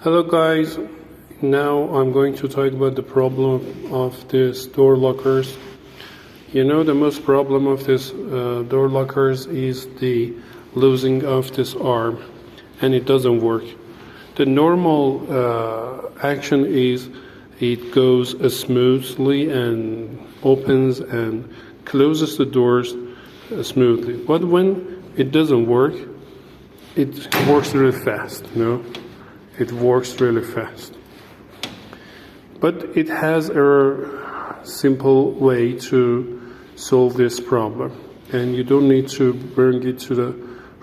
Hello guys, now I'm going to talk about the problem of these door lockers. You know, the most problem of this door lockers is the losing of this arm, and it doesn't work. The normal action is it goes smoothly and opens and closes the doors smoothly. But when it doesn't work, it works really fast, you know? It works really fast. But it has a simple way to solve this problem. And you don't need to bring it to the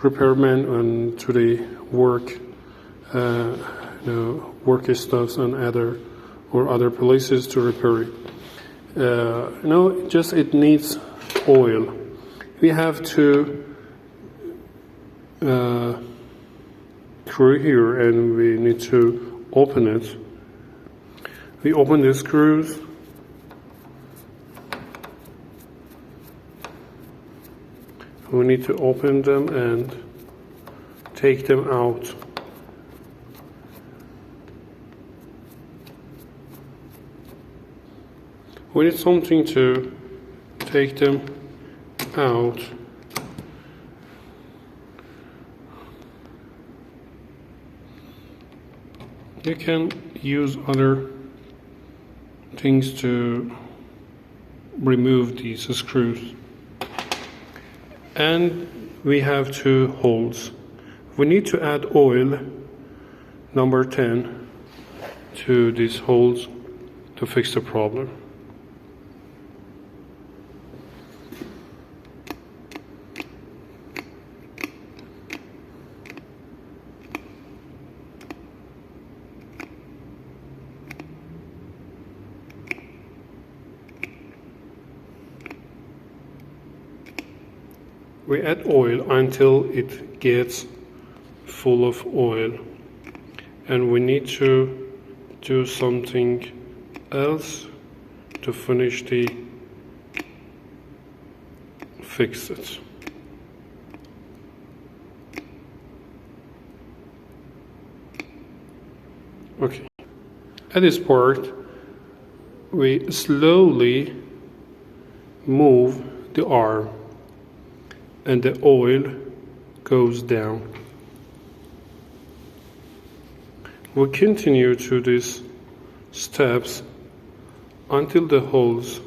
repairman and to the work stuffs and other places to repair it. Just it needs oil. We have to screw here, and we need to open it. We open the screws. We need to open them and take them out. We need something to take them out. You can use other things to remove these screws. And we have two holes. We need to add oil, number 10, to these holes to fix the problem. We add oil until it gets full of oil, and we need to do something else to finish the fix it. Okay, at this part we slowly move the arm and the oil goes down. We continue to these steps until the holes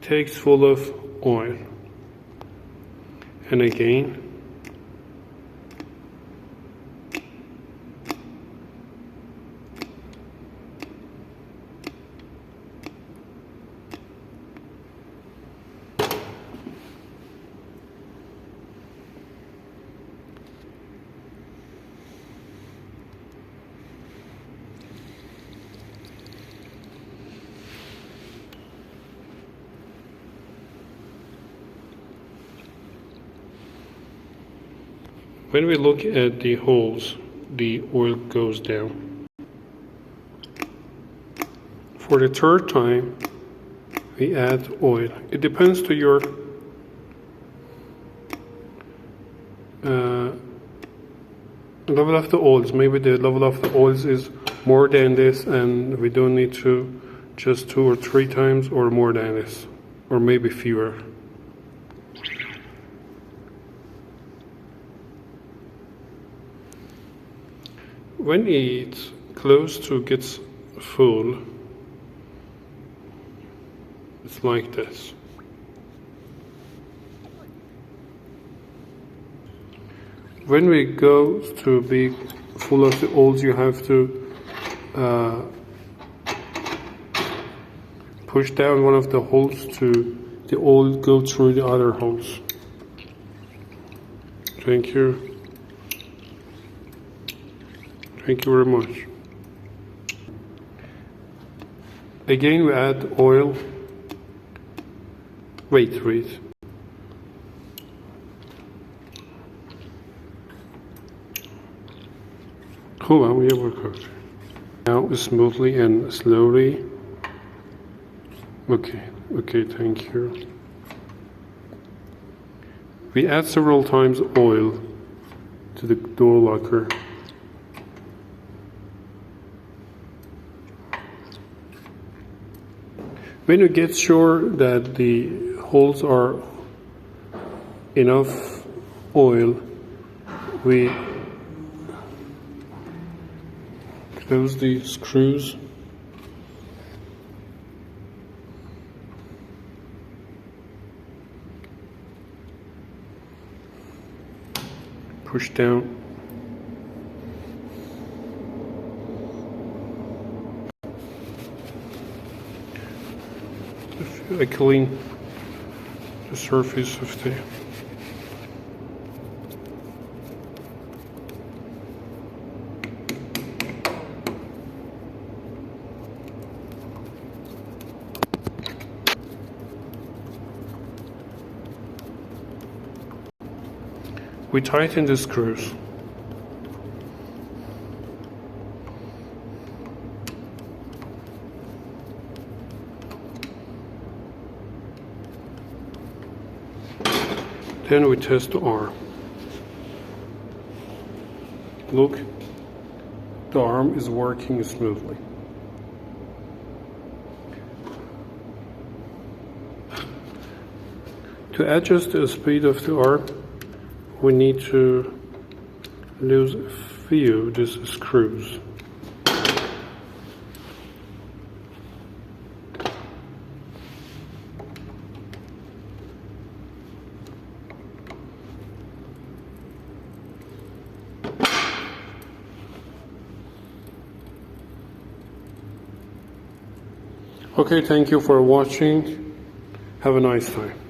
takes full of oil. And again, when we look at the holes, the oil goes down. For the third time, we add oil. It depends to your level of the oils. Maybe the level of the oils is more than this, and we don't need to just 2 or 3 times, or more than this, or maybe fewer. When it's close to gets full, it's like this. When we go to be full of the oils, you have to push down one of the holes to the oil go through the other holes. Thank you. Thank you very much. Again, we add oil. Wait. Now smoothly and slowly. Okay, thank you. We add several times oil to the door locker. When you get sure that the holes are enough oil, we close the screws. Push down. I clean the surface of the we tighten the screws. Then we test the arm. Look, the arm is working smoothly. To adjust the speed of the arm, we need to lose a few of these screws. Okay, thank you for watching. Have a nice time.